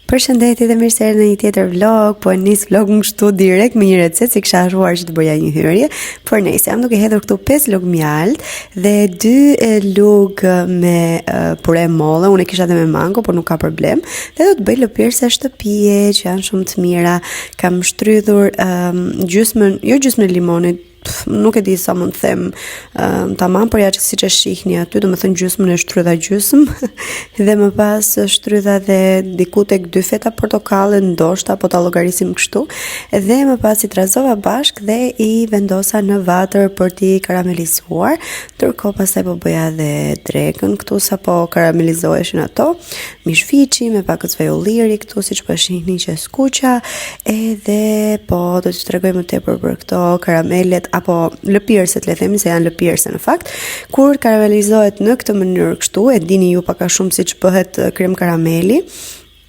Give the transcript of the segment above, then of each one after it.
Përshëndetje dhe mirë se erdhët në një tjetër vlog, po nis vlogun kështu direkt me një recetë si kisha harruar që të bëja një hyrje, por nejse, jam duke hedhur këtu 5 lug mjalt dhe 2 lug me pure molle, unë e kisha edhe me mango, por nuk ka problem. Dhe do të bëj lëpirse shtëpie që janë shumë të mira. Kam shtrydhur gjysmën, jo gjysmën e limonit, nuk e di sa mund të them tamam, por ja që siç e shihni aty, do të thënë gjysmën e shtrydha gjysmë dhe më pas shtrydha dhe diku tek 2 feta portokalle ndoshta, po ta llogarisim kështu, dhe më pas i trazova bashk dhe i vendosa në vatër për t'i karamelizuar, ndërkohë pastaj po bëja edhe drekën këtu sapo karamelizoheshin ato, mish fiçi me pak vaj ulliri këtu siç po shihni që skuqa, edhe po do t'ju tregoj më tepër për këto karamelet apo lëpirset, le themi se janë lëpirse në fakt. Kur karamelizohet në këtë mënyrë kështu, e dini ju pak a shumë siç bëhet krem karameli,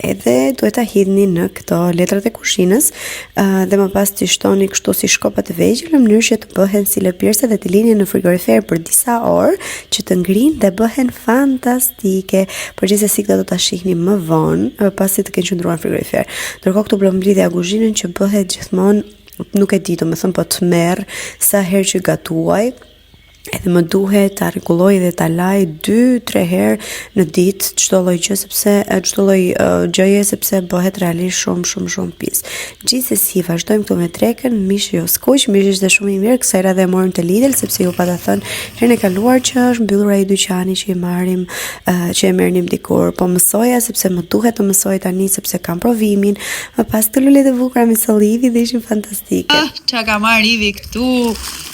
edhe duhet ta hidhni në këto letrat e kushinës dhe më pas t'i shtoni kështu si shkopa të vegjël në mënyrë që të bëhen si lëpirse dhe t'i lini në frigorifer për disa orë që të ngrihen dhe bëhen fantastike. Por gjithsesi këto do ta shihni më vonë pasi të kenë qëndruar në frigorifer. Ndërkohë këtu mblidhja kuzhinën që bëhet gjithmonë, nuk e di, domethënë po të merr sa herë që gatuaj. Edhe më duhet ta rregulloj dhe ta laj 2-3 herë në ditë çdo lloj gjë, sepse çdo lloj gjëje sepse bëhet realisht shumë pis. Gjithsesi vazhdojmë këtu me drekën, mish jo skuq, mish ishte shumë i mirë, kësaj radhe e morëm te Lidl sepse ju pata thënë herën e kaluar që është mbyllur ai dyqani që i marrim, që e merrnim dikur, po mësoja sepse më duhet të mësoj tani sepse kam provimin, më pas të lulet e bukura me sallivi dhe ishin fantastike. Çka ka marr Ivi këtu?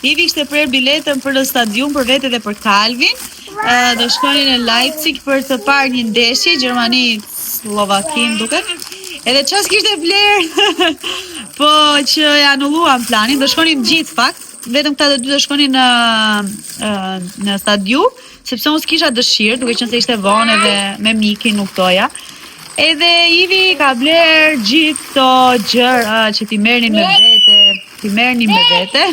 Ivi kishte prerë biletën për në stadium për vete dhe për Kalvin. Do shkonin në Leipzig për të parë një ndeshje Gjermani-Slovakin duket. Edhe ças kishte bler. Po që e anulluan planin, do shkonin gjithë fakt. Vetëm këta të dy do shkonin në stadium, sepse unë s'kisha dëshirë, duke qenë se ishte vonë edhe me Mikin nuk doja. Edhe Ivi ka bler gjithë këto gjëra që ti merrnin me vete.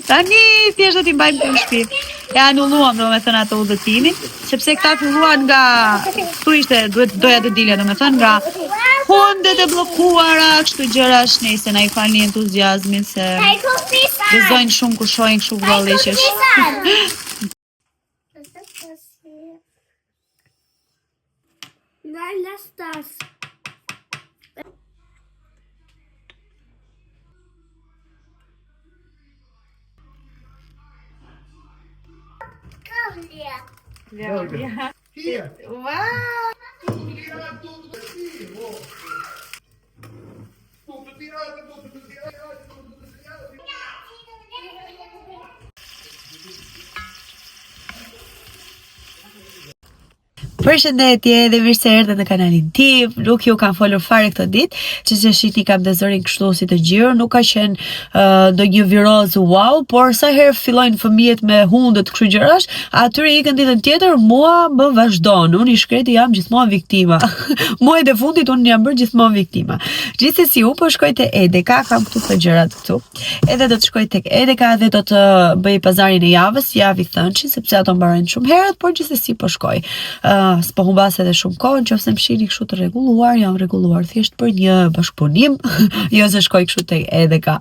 Tani thjesht do t'i mbajmë në shtëpi. E anulluam domethënë ato udhëtimin, sepse këta filluan nga këtu ishte doja të dilja domethënë nga hundet e bllokuara, kështu gjërash, nejse na i falni entuziazmin se gëzojnë shumë kur shohin kështu vëllëqesh. Hier. Wow. Përshëndetje dhe mirë se erdhët në kanalin tim. Nuk ju kam folur fare këtë ditë, që shihni kam dhe zërin kështu si të gjyrë, nuk ka qenë ndonjë viroz wow, por sa herë fillojnë fëmijët me hundët kështu gjërash, atyre ikën ditën tjetër, mua më vazhdon. Unë i shkreti jam gjithmonë viktima. Muajt e fundit unë jam bërë gjithmonë viktima. Gjithsesi u po shkoj te Edeka, kam këtu të gjërat këtu. Edhe do të shkoj tek Edeka dhe do të bëj pazarin e javës, javi thënçi, sepse ato mbarojnë shumë herët, por gjithsesi po shkoj. S'po humbas edhe shumë kohë, nëse më shihni kështu të rregulluar, jam rregulluar thjesht për një bashkëpunim, jo se shkoj kështu tek Edeka.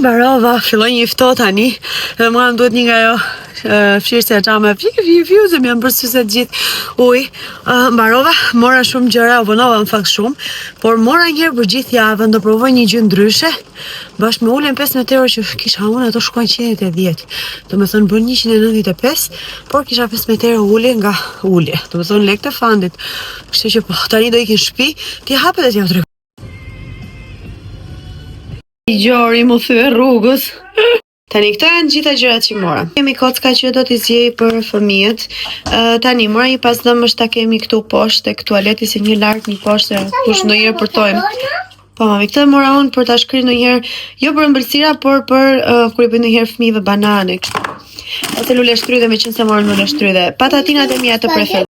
Mbarova, filloj një ftohtë tani, dhe mua më duhet një nga jo fshirëse e qame, se më janë përsyse gjithë uj. Mbarova, mora shumë gjëra, u vënova në fakt shumë, por mora njërë për gjithë javën, do provoj një gjë ndryshe, bashkë me ullën 15 euro që kisha unë, ato shkojnë 110. Do me thënë bërë 195, por kisha 15 euro ullë nga ullë. Do me thënë lekë të fundit. Kështu që po, tani do ikin shtëpi, ti hapet e t'jam të I gjori mu thyë rrugës. Tani këto janë gjitha gjërat që mora. Kemi kocka që do t'i zjej për fëmijët. Tani mora një pasdëmështa kemi këtu poshtë tek tualeti, si një lart, një poshtë, kush ndonjëherë përtojmë. Po mami, këtë mora unë për ta shkrirë ndonjëherë, jo për ëmbëlsira, por për kur i bëj ndonjëherë fëmijëve banane. ose lule shtrydhe me qenë se morën lule shtrydhe. Patatinat e mia të preferuara.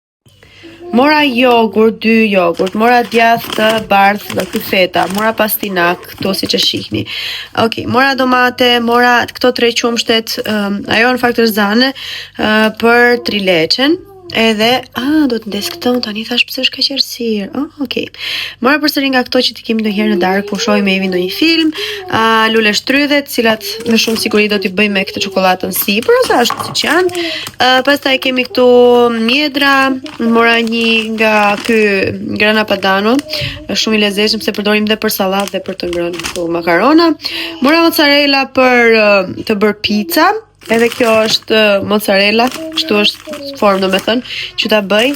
Mora jogurt, 2 jogurt, mora djathë të bardhë dhe feta, mora pastinak, këto siç e shihni. Okej, mora domate, mora këto 3 qumshtet, ajo në fakt është zane për trileçen. Edhe, do të ndes këto, tani thash pse është kaq errësirë. Okej. Mora përsëri nga këto që ti kemi ndonjëherë në darkë kur shohim me Evi ndonjë film, lule shtrydhet, të cilat me shumë siguri do t'i bëjmë me këtë çokoladën sipër, ose ashtu siç janë. Pastaj kemi këtu mjedra, mora një nga ky grana padano, është shumë i lezetshëm se përdorim dhe për sallatë dhe për të ngrënë këtu makarona. Mora mozzarella për të bërë pica. Edhe kjo është mozzarella, kështu është formë domethënë që ta bëj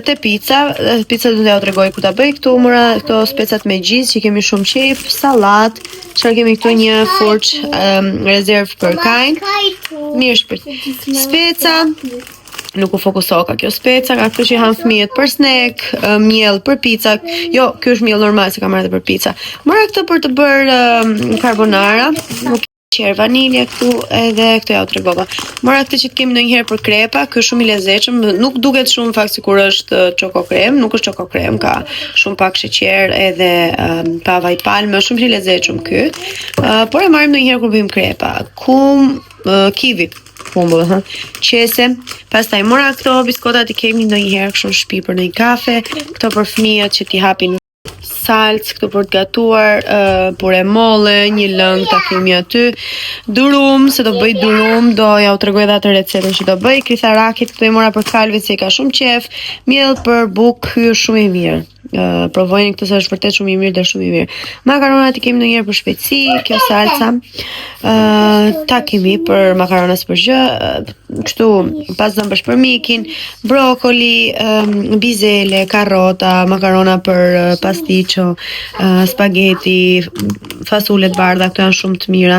te pica do t'ja tregoj ku ta bëj. Këtu mora këto specat me gjizë që kemi shumë qejf, sallat, çfarë kemi këtu një furç rezervë për kajnë. Mirë shpirt. Speca nuk u fokusoka kjo speca, nga këto që han fëmijët për snack, miell për pica. Jo, ky është miell normal, se kam marrë edhe për pica. Mora këtë për të bërë carbonara. Qerë vanilje këtu, edhe këto ja u tregova. Mora këtë që të kemi ndonjëherë për krepa, ky është shumë i lezetshëm, nuk duket shumë fakt sikur është çoko krem, nuk është çoko krem, ka shumë pak sheqer edhe pa vaj palme, është shumë i lezetshëm ky. Por e marrim ndonjëherë kur bëjmë krepa. Kiwi, humbull, qese. Pastaj mora këto biskotat i kemi ndonjëherë kështu në shtëpi për një kafe, këto për fëmijët që t'i hapin salcë, këtu për të gatuar, pure molle, një lëng ta kemi aty. Durum, se do bëj durum, do ja u tregoj edhe atë recetën që do bëj. Krytharakit këtu e mora për kalvit se i ka shumë qef. Miell për bukë, ky është shumë i mirë. Provojeni këtë se është vërtet shumë i mirë dhe shumë i mirë. Makaronat i kemi ndonjëherë për shpejtësi, kjo salca. Ta kemi për makaronas për gjë, kështu pas zëmbësh për mikin, brokoli, bizele, karrota, makarona për pasticcio, spaghetti, fasule të bardha, këto janë shumë të mira.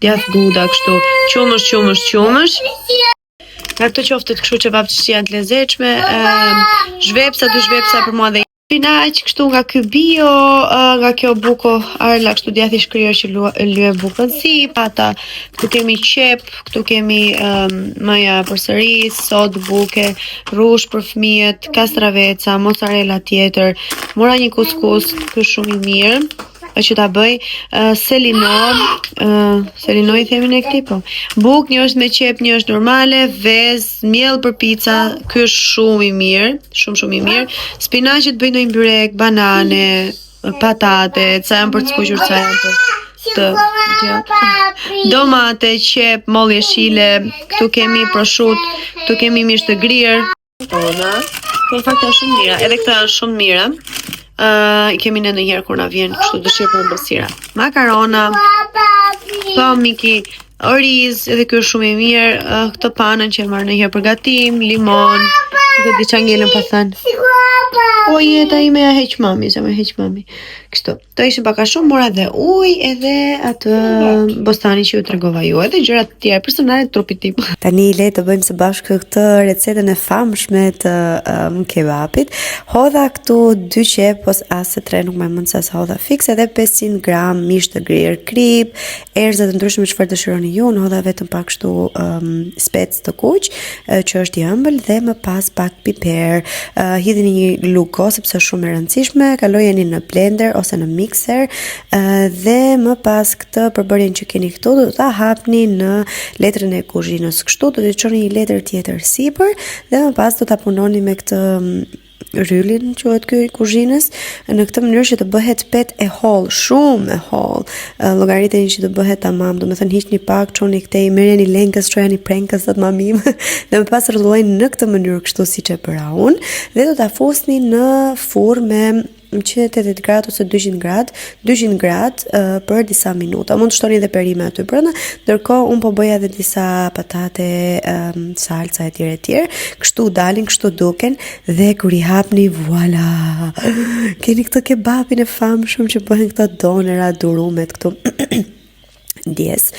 Djathë guda kështu, qumësh. Nga këto qoftet kështu që vapë që janë të lezetshme, zhvepsa, 2 zhvepsa për mua dhe spinaq, kështu nga ky bio, nga kjo buko arla, kështu djathi shkrirë që lye bukën si, pata, këtu kemi qep, këtu kemi maja përsëri, sod buke, rrush për fëmijët, kastraveca, mozzarella tjetër, mora një kuskus, ky shumë i mirë. Që ta bëj selino i themi ne këtij, po. Buk, një është me qep, një është normale, vez, miell për pica, ky është shumë i mirë, shumë i mirë. Spinaqet bëj ndonjë byrek, banane, patate, ca janë për të skuqur, ca janë për domate, qep, moll jeshile, këtu kemi prosciutto, këtu kemi mish të grirë. Në fakt janë shumë mira, edhe këto janë shumë mira. I kemi në ndonjëherë kur na vjen kështu dëshirë për ëmbëlsira. Makarona, miki, oriz, edhe ky është shumë i mirë. Këtë panën që e marr ndonjëherë për gatim, limon, dhe diçka ngelen pa thënë. O jeta ime ja heq mami, se më heq mami. Kështu. To ishin pak a shumë, mora dhe ujë edhe atë bostani që ju tregova ju, edhe gjëra të tjera personale të trupit tim. Tani le të bëjmë së bashku këtë recetën e famshme të kebabit. Hodha këtu 2 qep ose as 3, nuk më mend se hodha fiks, edhe 500 gram mish të grirë, krip, erëza të ndryshme çfarë dëshironi ju. Unë hodha vetëm pak kështu spec të kuq, që është i ëmbël, dhe më pas pak piper. Hidhni një luko sepse është shumë e rëndësishme, kalojeni në blender ose në mixer, dhe më pas këtë përbërjen që keni këtu do ta hapni në letrën e kuzhinës. Kështu do të çoni një letër tjetër sipër dhe më pas do ta punoni me këtë ryllin quhet ky kuzhinës, në këtë mënyrë që të bëhet pet e holl, shumë e holl. Llogariteni që të bëhet tamam, domethënë hiqni pak, çoni këtej, merreni lenkës, çojani prenkës sot mamim, dhe më pas rrollojeni në këtë mënyrë kështu siç e bëra unë, dhe do ta fusni në furrë me 180 gradë ose 200 gradë për disa minuta. Mund të shtoni edhe perime aty brenda, ndërkohë unë po bëja edhe disa patate, salca etj. Kështu dalin, kështu duken, dhe kur i hapni, voila! Keni këtë kebabin e famshëm që bëhen këto donera, durumet këtu. ndjes.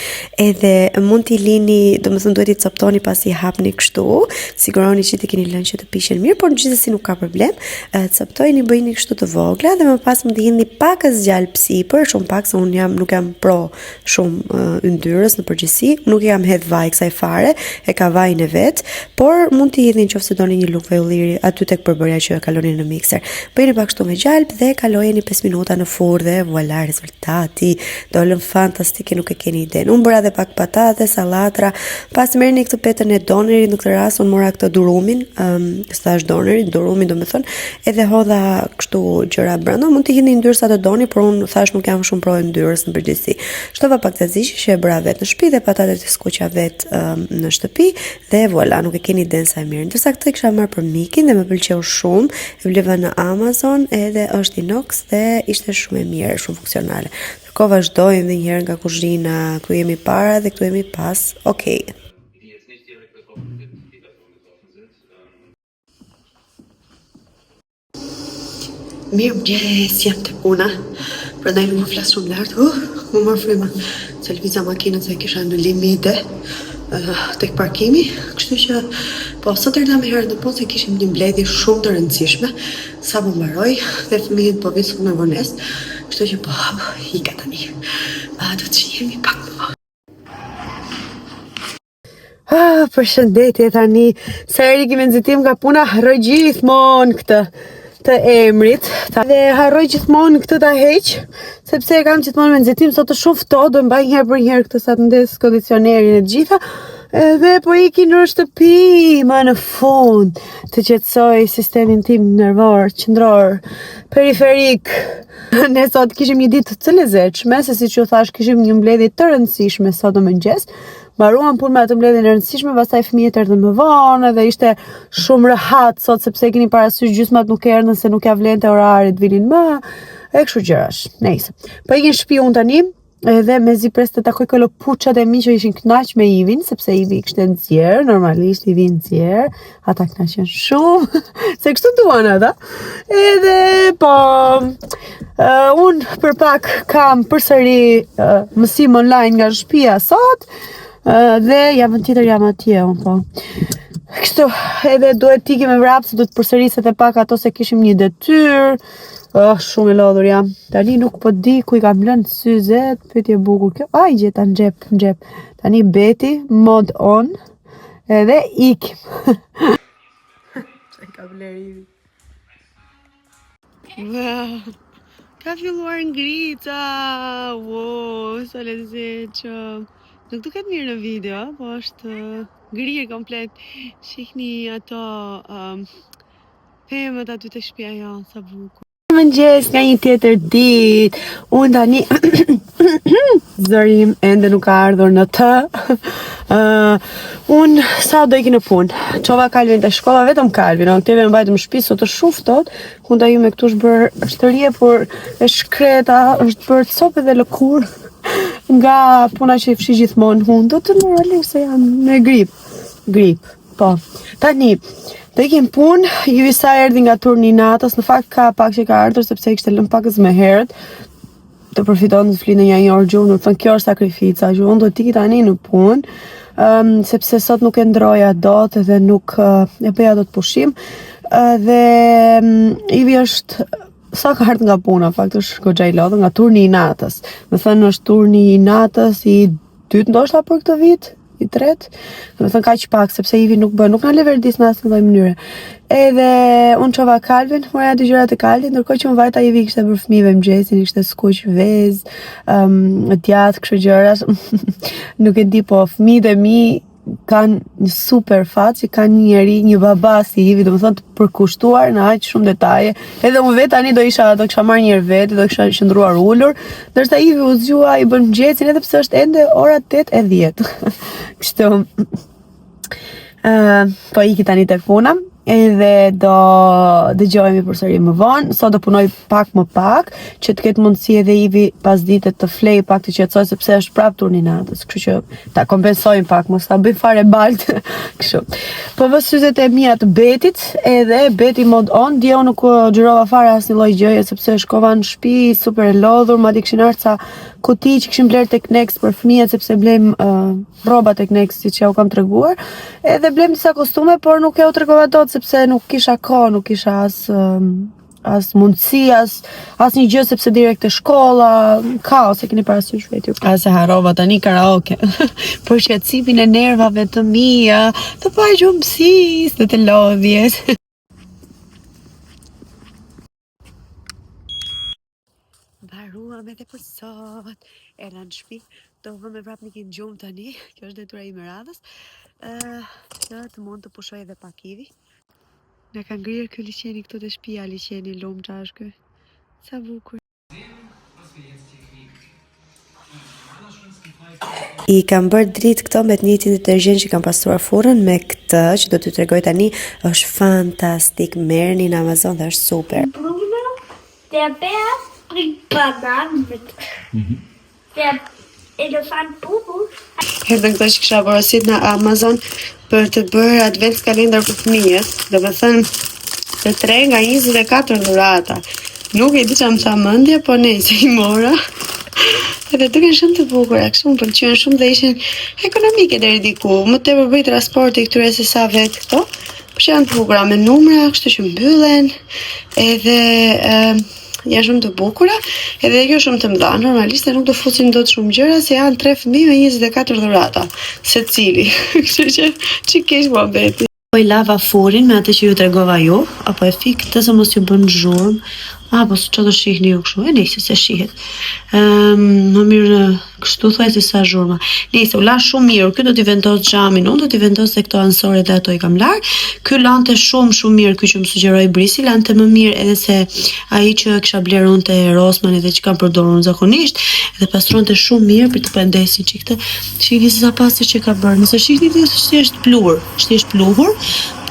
Edhe mund t'i lini, domethënë duhet t'i coptoni pasi hapni kështu, siguroni që t'i keni lënë që të pishen mirë, por gjithsesi nuk ka problem. Coptojini, bëjini kështu të vogla dhe më pas mund t'i hidhni pak zgjalp sipër, shumë pak se nuk jam pro shumë yndyrës në përgjithësi, nuk jam hedh vaj kësaj fare, e ka vajin e vet, por mund t'i hidhni nëse doni një lugë ulliri aty tek përbërja që e kaloni në mikser. Bëjini pak kështu me gjalp dhe kalojeni 5 minuta në furrë dhe voilà rezultati. Dolën fantastike, nuk e keni ide. Unë bëra dhe pak patate, salatra, pas merrni këtë petën e donerit, në këtë rast unë mora këtë durumin, thash donerit, durumin domethënë, edhe hodha kështu gjëra brenda. Mund të hidhni yndyrë sa të doni, por unë thash nuk jam shumë pro yndyrës në përgjithësi. Shtova pak tzatziki që e bëra vetë në shtëpi dhe patatet e skuqa vetë në shtëpi dhe voilà, nuk e keni iden sa mirë. Ndërsa këtë kisha marrë për mikin dhe më pëlqeu shumë, e vleva në Amazon edhe është inox dhe ishte shumë e mirë, shumë funksionale. Ko vazhdojmë dhe njëherë nga kuzhina, këtu jemi para dhe këtu jemi pas, okej. Mirë mëgjes, jam të puna, prandaj nuk më flasë shumë lartë, më marrë fryma, se lëviza makinën se kisha në limite tek parkimi, kështu që po sot erdha me herë në punë se kishim një mbledhje shumë të rëndësishme, sa më mbaroj dhe fëmijët po vinë shumë me vonesë, kështu që po hika tani. Do të shihemi pak më vonë. Përshëndetje tani, sa herë kemi nxitim nga puna, harroj gjithmonë këtë të emrit, dhe harroj gjithmonë këtë ta heq, sepse e kam gjithmonë me nxitim, sot të shumë ftohtë, do mbaj njëherë për njëherë këtë sa të ndes kondicionerin e gjitha, dhe po iki në shtëpi, më në fund, të qetësoj sistemin tim nervor, qendror, periferik. Ne sot kishim një ditë të lezetshme, se siç ju thash, kishim një mbledhje të rëndësishme sot në mëngjes. Mbaruam punë me atë mbledhjen e rëndësishme, pastaj fëmijët erdhën më vonë dhe ishte shumë rehat sot sepse keni parasysh gjysmat nuk erdhën se nuk ja vlente orarit vinin më, e kështu gjërash. Nice. Po ikin në shtëpi unë tani, edhe mezi pres të takoj këto puçat e mi që ishin kënaq me Ivin, sepse Ivi kishte nxjerr, normalisht Ivi nxjerr, ata kënaqen shumë, se kështu duan ata. Edhe po unë për pak kam përsëri mësim online nga shtëpia sot. Dhe javën tjetër jam atje unë po. Kështu, edhe duhet t'i me vrap se duhet përsëriset e pak ato se kishim një detyrë. Shumë e lodhur jam. Tani nuk po di ku i kam lënë syzet, pyetje bukur kjo. Ai gjeta në xhep. Tani beti, mod on. Edhe ikim. Çai ka vleri. Wow. Ka filluar ngrica. Wow, sa lezetshëm. Nuk duket mirë në video, po është ngrirë komplet. Shihni ato pemët aty të shtëpia jonë, sa bukur. Mëngjes nga një tjetër ditë. Unë tani zërim ende nuk ka ardhur në të. Unë sa do iki në punë. Çova Kalvin te shkolla, vetëm Kalvin. Unë teve mbajtëm në shtëpi sot të shumë ftohtë. Hunda jume këtu është bërë shtërie, por e shkreta, është bërë copë dhe lëkurë. Nga puna që i fshi gjithmonë hundët, normalisht se janë me grip, po. Tani, do ikim punë, Juvisa erdhi nga turni i natës, në fakt ka pak që ka ardhur sepse kishte lënë pakës me herët, të përfiton të flinë një orë gjuhë, do të thënë kjo është sakrifica, unë do t'i tani në punë, sepse sot nuk e ndroja dot dhe nuk e bëja dot pushim, dhe Ivi është sa ka ardhur nga puna, fakt është goxha i lodhur nga turni i natës. Me thënë është turni i natës i dytë ndoshta për këtë vit, i tretë. Do të thënë kaq pak sepse Ivi nuk na le verdis në asnjë lloj mënyre. Edhe unë çova Kalvin, moja dy gjërat e Kalvit, ndërkohë që unë vajta Ivi kishte për fëmijëve mëngjesin, kishte skuq vez, djath, kështu gjëra. Nuk e di, po fëmijët e mi kanë një super fat që kanë një njeri, një baba si Ivi, do më thonë të përkushtuar në aq shumë detaje. Edhe unë vetë tani do kisha marrë një herë vetë, do kisha qëndruar ulur, ndërsa Ivi u zgjua, i bën mëngjesin edhe pse është ende ora 8:10. Kështu. Po iki tani tek puna. edhe do dëgjohemi përsëri më vonë. Sot do punoj pak më pak, që të ketë mundësi edhe Ivi pas ditët të flej pak të qetësoj sepse është prap turni natës, kështu që ta kompensojmë pak, mos ta bëj fare balt, kështu. Po vë syzet e mia të Betit, edhe Beti mod on, dje unë nuk xhirova fare asnjë lloj gjëje sepse shkova në shtëpi super e lodhur, madje kishin ardhur ca kuti që kishim bler tek Next për fëmijët sepse blejm rroba tek Next siç ja u kam treguar, edhe blejm disa kostume, por nuk e u tregova dot sepse nuk kisha kohë, nuk kisha as mundësi, as një gjë sepse direkt te shkolla, kaos e keni parasysh vetë. As e harrova tani karaoke. Për shqetësimin e nervave të mia, të paqumësisë, të lodhjes. Mbaruam edhe për sot. Era në shtëpi, do vëmë prap një gjumë tani, kjo është detyra ime radhës, që të mund të pushoj edhe pak Ivi. Na ka ngrirë ky liçeni këtu te shtëpia, liçeni lomça është ky. Sa bukur. I kam bërë dritë këto me të njëjtin detergjent që kam pastruar furrën me këtë që do t'ju tregoj tani, është fantastik. Merrni në Amazon dhe është super. Bruno, der Bär bringt Bananen mit. Der Elefant Bubu. Hedhën këto që kisha porosit në Amazon për të bërë advent kalendar për fëmijët, do të thënë të 3 nga 24 dhurata. Nuk e di çam tha mendje, po nejse i mora. Edhe duken shumë të bukura, kështu më pëlqyen shumë dhe ishin ekonomike deri diku. Më tepër bëj transporti këtyre se sa vetë këto. Por janë të bukura me numra, kështu që mbyllen, edhe janë shumë të bukura, edhe kjo shumë të mëdha. Normalisht nuk do fusim dot shumë gjëra se janë 3 fëmijë me 24 dhurata secili. Kështu që çikesh muhabeti. Po i lava furrin me atë që ju tregova ju, apo e fik këtë se mos ju bën zhurmë, apo çfarë do shihni ju kështu, e nejse se shihet. Më mirë kështu thuaj se sa zhurma. Nejse, u la shumë mirë, ky do t'i vendos xhamin, unë do t'i vendos se këto ansoret dhe ato i kam lar. Ky lante shumë mirë, ky që më sugjeroi Brisi, lante më mirë edhe se ai që kisha bler unë te Rosman edhe që kam përdorur zakonisht, edhe pastronte shumë mirë për të pendesin çiktë. Shihni se sa pastër që ka bërë. Nëse shihni ti është pluhur, është pluhur,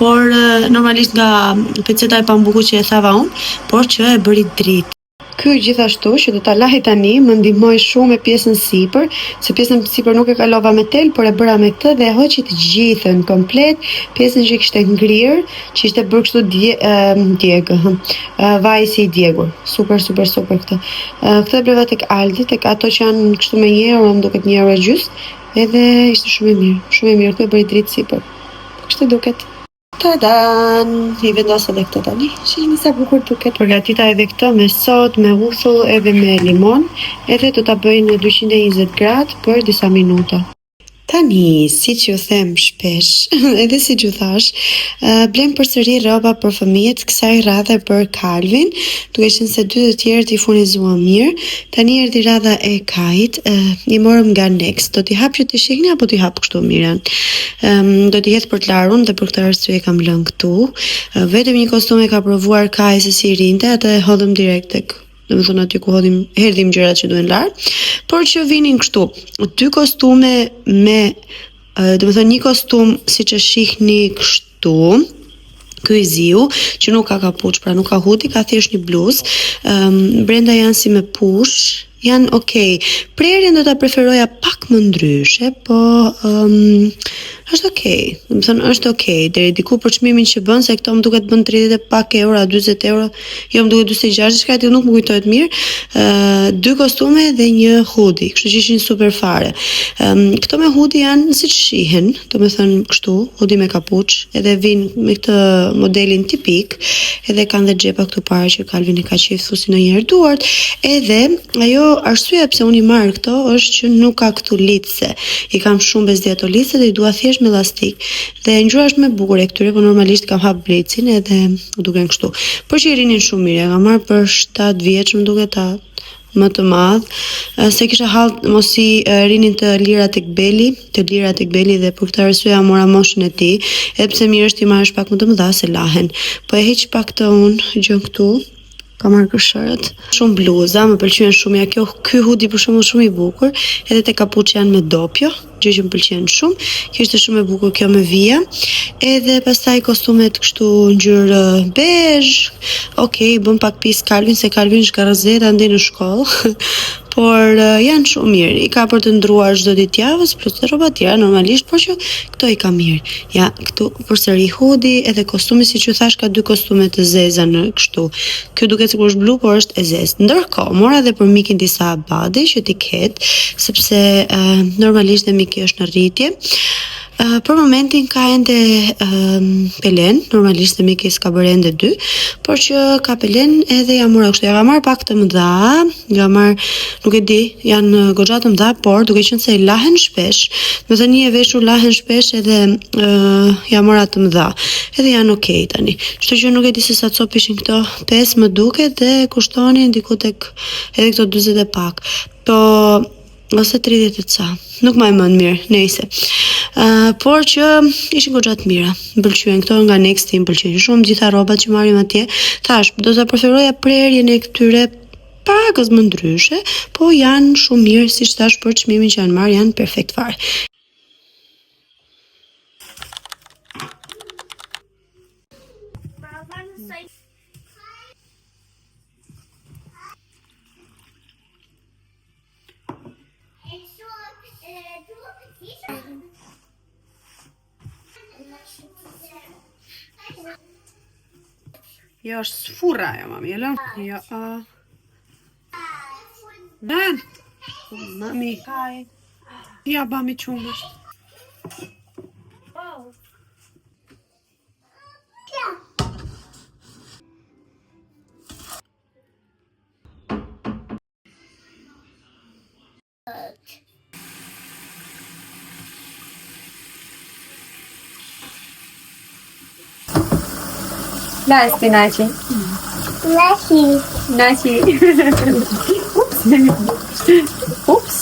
por normalisht nga peceta e pambuku që e thava unë, por që e bëri dritë. Ky gjithashtu që do ta laj tani më ndihmoi shumë me pjesën sipër, se pjesën sipër nuk e kalova me tel, por e bëra me këtë dhe e hoqi të gjithën komplet, pjesën që kishte ngrirë, që ishte bërë kështu djegë, vaj si i djegur. Super këtë. Këtë e bleva tek Aldi, tek ato që janë kështu me €1, më duket €1.50, edhe ishte shumë e mirë, këtë e bëri dritë sipër. Kështu duket. Tadan! I vendos edhe këtë tani. Shihni sa bukur duket. Përgatita edhe këtë me sot, me uthull edhe me limon, edhe do ta bëj në 220 gradë për disa minuta. Tani, si që ju them shpesh, edhe si që thash, blem përsëri rroba për fëmijët, kësaj radhe për Calvin, duke qenë se 2 të tjerët i furnizuam mirë. Tani erdhi radha e Kait, i morëm nga Next. Do t'i hap që t'i shihni apo t'i hap kështu mirën? Do t'i hedh për të larun dhe për këtë arsye kam lënë këtu. Vetëm një kostum e ka provuar Kai se si rinte, atë e hodhëm direkt tek, do të thonë aty ku herdhim gjërat që duhen lar, por që vinin kështu, 2 kostume me, do të thonë një kostum siç e shihni kështu, ky i ziu, që nuk ka kapuç, pra nuk ka hudi, ka thjesht një bluzë, brenda janë si me push, janë okay. Prerjen do ta preferoja pak më ndryshe, po është okay. Do të thonë është okay deri diku për çmimin që bën, se këto më duket bën 30 e pak euro, 40 euro, jo më duket 46, diçka ti nuk më kujtohet mirë. 2 kostume dhe një hudi, kështu që ishin super fare. Këto me hudi janë siç shihen, do të thonë kështu, hudi me kapuç, edhe vin me këtë modelin tipik, edhe kanë dhe xhepa këtu para që Calvin e ka qejf thusi ndonjëherë duart, edhe ajo arsyeja pse unë i marr këto është që nuk ka këtu litse. I kam shumë bezdi ato litse dhe i dua thjesht me elastik. Dhe ngjyra është më e bukur e këtyre, po normalisht kam hap blecin edhe duken kështu. Por që i rinin shumë mirë, kam marr për 7 vjeç, më duket ta më të madh, se kisha hall mos i rinin të lira tek Beli, dhe për këtë arsye mora moshën e tij, edhe pse mirë është i marrësh pak më të mëdha se lahen. Po e heq pak të unë gjën këtu, Ka marrë kërshërët. Shumë bluza, më pëlqyen shumë. Ja ky hudi për shembull shumë i bukur. Edhe te kapuç janë me dopjo, gjë që më pëlqen shumë. Kjo ishte shumë e bukur kjo me vija. Edhe pastaj kostumet kështu ngjyrë bezh. Okej, bëm pak pis Calvin se Calvin shkarrëzeta ndej në shkollë. Por janë shumë mirë. I ka për të ndruar çdo ditë javës, plus të rroba tjera normalisht, por që këto i ka mirë. Ja, këtu përsëri hudi edhe kostumi, siç ju thash, ka dy kostume të zeza në kështu. Ky duket sikur është blu, por është e zezë. Ndërkohë, mora edhe për Mikin disa abade që ti ketë, sepse normalisht dhe Miki është në rritje. Për momentin ka ende pelen, normalisht dhe Miki s'ka bërë ende 2, por që ka pelen edhe ja mora kështu. Ja ka marrë pak të mëdha, ja marrë, nuk e di, janë goxha të mëdha, por duke qenë se lahen shpesh, me të një e veshur lahen shpesh edhe ja mora të mëdha. Edhe janë okay tani. Kështu që nuk e di se sa copë ishin këto, 5 më duket dhe kushtonin diku tek edhe këto 40 e pak. Po ose 30 e ca. Nuk më e mend mirë, nejse. Por që ishin goxha të mira. Më pëlqyen këto nga Next, më pëlqejnë shumë gjitha rrobat që marrim atje. Thash, do ta preferoja prerjen e këtyre pakës më ndryshe, po janë shumë mirë, siç thash, për çmimin që janë marrë, janë perfekt fare. Jo, është sfurra ajo, mami, elo? Jo, Ben! Mami, ja, bami qumësht. La spinaci. Nashi. Naci. Ups. Ups.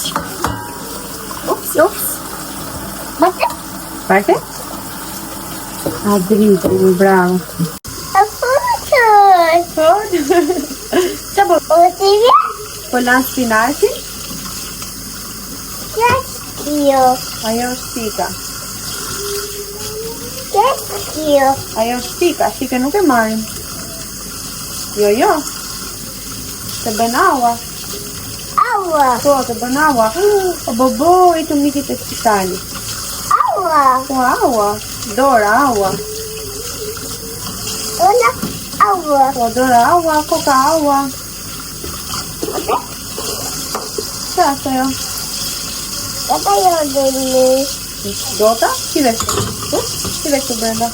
Ups, ups. Parte? Adrito, bravo. Ciao. Olivia? Po lan spinaci? Kio. Ajo është pika. Kio. Ajo është pika, shike nuk e marrim. Jo. Të bën aua. Aua. Po, të bën aua. O bobo, i të Miki të spitali. Aua. Po, aua. Dora, aua. Ona. Aua. Po, Dora, aua. Koka, aua. Qa është ajo? Ata jo deli. Dota? Si vesh të? Si vesh të brenda?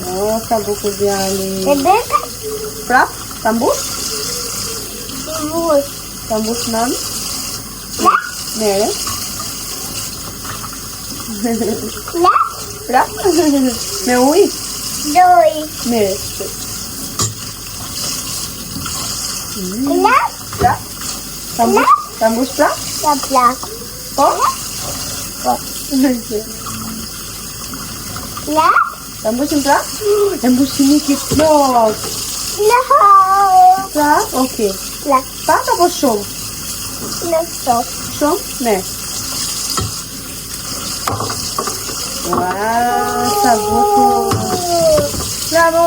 O, ka bukur djali. E beka? Prap? Ta mbush? Mbush. Ta mbush nën? La. Mere? La. Prap? Me uj? Doi. Mere. La. Prap? Ta mbush prap? La plak. Po? Po. La. Ta mbushim prap? E mbushim Miki plot. La. Prap? Okej. La. Pak apo shumë? La stop. Shumë? Ne. Ua, sa bukur. Bravo!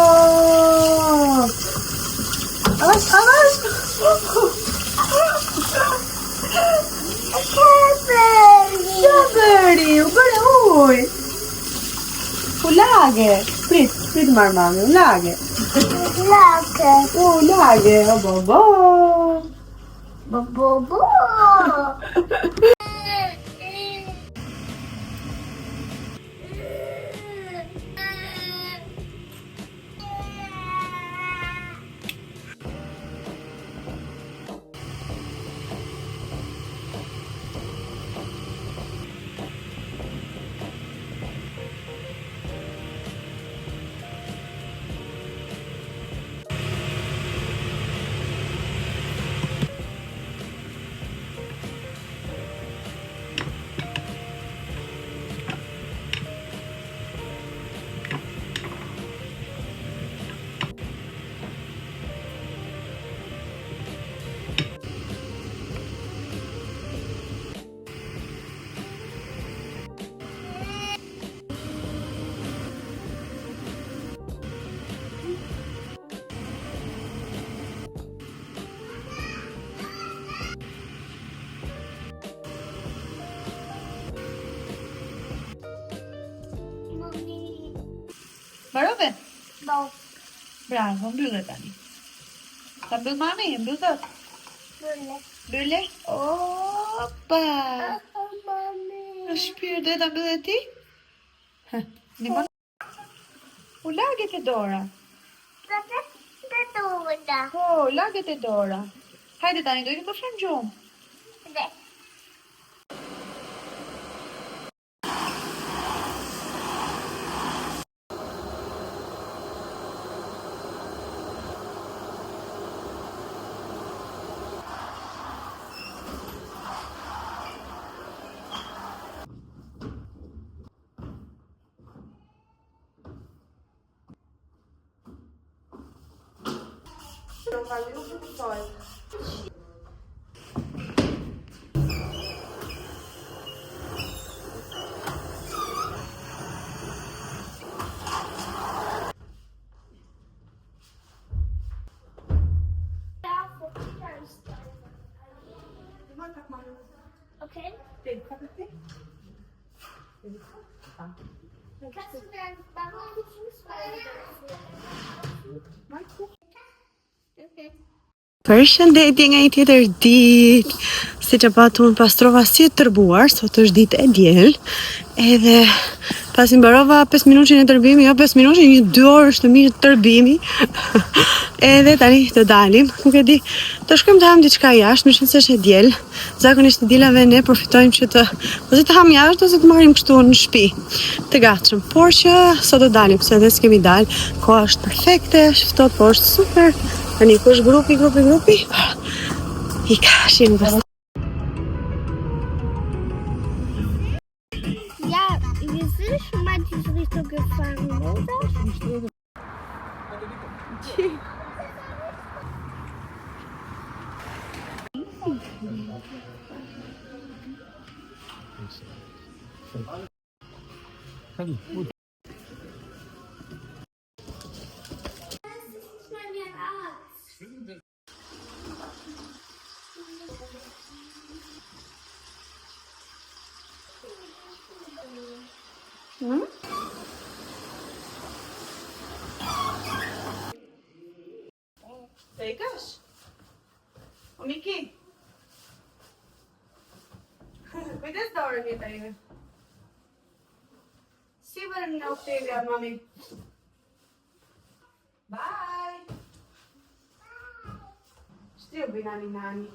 Avash! Shaberi, u bërë uj. U lage. Prit marë mami, u lage. Lake. U lage, o bobo. Bo. Mbarove? Do. Bravo, mbyllë tani. Ta mbyll mami, mbyll dot. Bële. Mbylle? Opa! Mami. Në shpirë dhe ta mbyllë ti? Ndihmon. U laget e dora. Dhe duda. Po, laget e dora. Hajde tani, do i të fram gjumë. Dhe. Okay. Kannst du mir einen Fußball? Okay. Përshëndetje nga një tjetër ditë. Siç e patu unë pastrova si të tërbuar, sot është ditë e diel. Edhe pasi mbarova 5 minutin e tërbimi, jo 5 minutin, 1-2 orë është të mirë tërbimi. Edhe tani të dalim, nuk e di, të shkojmë të ham diçka jashtë, më se është e diel. Zakonisht të dielave ne përfitojmë që të ose të ham jashtë ose të marrim kështu në shtëpi. Të gatshëm. Por që sot do dalim, se edhe s'kemi dal. Koha është perfekte, është ftohtë, po është super. Tani ku është grupi. Ika, shimë pas. Ja, wir sind schon mal in diese Richtung gefahren, oder? Të ikash? O Miki? Kujdes dorën një të ime. Si bërëm në Octavia, mami? Bye! Shtiu bëjna një nani.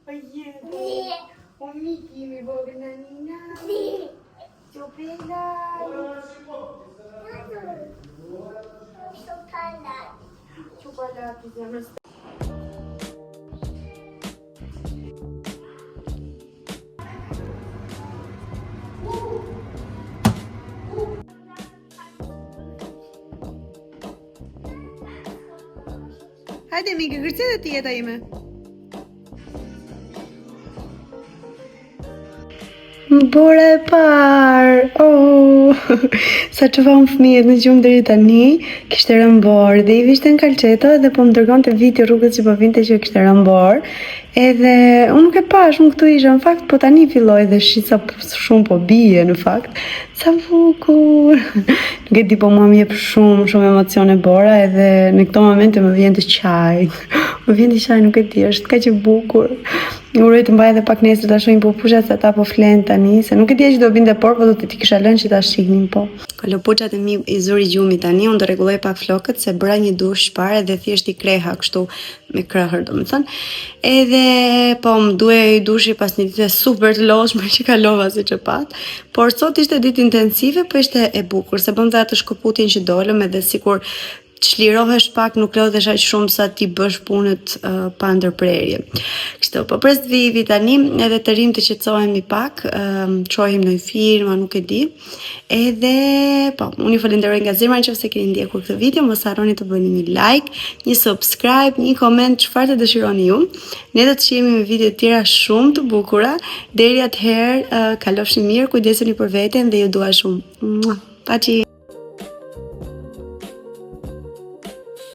O jetë! O Miki, mi bëgë nani nani. Ciao, Chocolate, zemrës. Hajde, Miki, kërcet e ti jeta ime. Bora e parë, sa që famë fëmijët në gjumë deri tani, kishte rëmbor dhe i vishte në kalqeto dhe po më dërgon të viti rrugës që po vinte që kishte rëmbor. Edhe unë nuk e pash, unë këtu isha në fakt, po tani filloj dhe shisa shumë po bie në fakt. Sa bukur. Nuk e di, po mua më jep shumë emocione Bora edhe në këto momente më vjen të qaj. Më vjen të qaj, nuk e di, është kaq e bukur. Uroj të mbaj edhe pak nesër ta shohim po pushat se ata po flen tani, se nuk e di që do binte por do të ti kisha lënë që ta shihnin po. Kalopuçat e mi i zuri gjumi tani, unë do rregulloj pak flokët se bëra një dush parë dhe thjesht i kreha kështu me krahër domethënë. Edhe po më duhej dushi pas një dite super të lodhshme që kalova siç e pat. Por sot ishte ditë intensive, po ishte e bukur se bëm dhe atë shkëputjen që dolëm edhe sikur çlirohesh pak, nuk lodhesh aq shumë sa ti bësh punët pa ndërprerje. Kështu, po pres të vi tani edhe të rim të qetësohemi pak, çohim në film, nuk e di. Edhe po, unë ju falenderoj nga zemra nëse keni ndjekur këtë video, mos harroni të bëni një like, një subscribe, një koment, çfarë të dëshironi ju. Ne do të shihemi me video të tjera shumë të bukura. Deri atëherë, kalofshi mirë, kujdesuni për veten dhe ju dua shumë. Paçi.